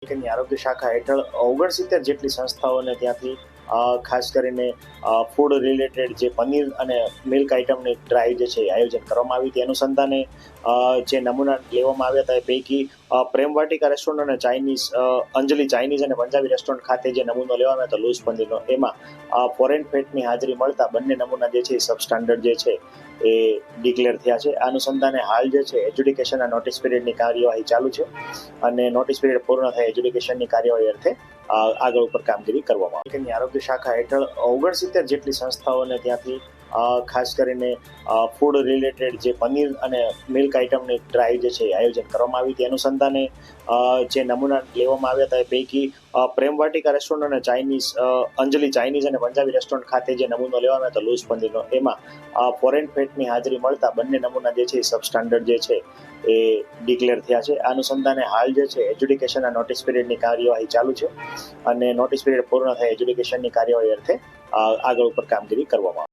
પાલિકાની આરોગ્ય શાખા હેઠળ 69 જેટલી સંસ્થાઓને ત્યાંથી ખાસ કરીને ફૂડ રિલેટેડ જે પનીર અને મિલ્ક આઇટમની ડ્રાઈવ જે છે એ આયોજન કરવામાં આવી તે અનુસંધાને જે નમૂના લેવામાં આવ્યા હતા એ પૈકી પ્રેમ વાટિકા રેસ્ટોરન્ટ અને ચાઇનીઝ અંજલિ ચાઇનીઝ અને પંજાબી રેસ્ટોરન્ટ ખાતે જે નમૂનો લેવામાં આવ્યો હતો લૂઝ પનીરનો, એમાં ફોરેન ફેટની હાજરી મળતા બંને નમૂના જે છે એ સબસ્ટાન્ડર્ડ જે છે એ ડિક્લેર થયા છે. આ અનુસંધાને હાલ જે છે એજ્યુડિકેશનના નોટિસ પીરિયડની કાર્યવાહી ચાલુ છે અને નોટિસ પીરિયડ પૂર્ણ થાય એજ્યુડિકેશનની કાર્યવાહી અર્થે આગળ ઉપર કામગીરી કરવામાં આવે. પાલિકાની આરોગ્ય શાખા હેઠળ 69 જેટલી સંસ્થાઓને ત્યાંથી ખાસ કરીને ફૂડ રિલેટેડ જે પનીર અને મિલ્ક આઇટમની ડ્રાઈવ જે છે એ આયોજન કરવામાં આવી તે અનુસંધાને જે નમૂના લેવામાં આવ્યા હતા એ પૈકી પ્રેમ વાટિકા રેસ્ટોરન્ટ અને ચાઇનીઝ અંજલિ ચાઇનીઝ અને પંજાબી રેસ્ટોરન્ટ ખાતે જે નમૂનો લેવામાં આવ્યો હતો લૂઝ પનીરનો, એમાં ફોરેન ફેટની હાજરી મળતા બંને નમૂના જે છે એ સબસ્ટાન્ડર્ડ જે છે એ ડિક્લેર થયા છે. આ અનુસંધાને હાલ જે છે એજ્યુડિકેશનના નોટિસ પીરિયડની કાર્યવાહી ચાલુ છે અને નોટિસ પીરિયડ પૂર્ણ થાય એજ્યુડિકેશનની કાર્યવાહી અર્થે આગળ ઉપર કામગીરી કરવામાં આવે.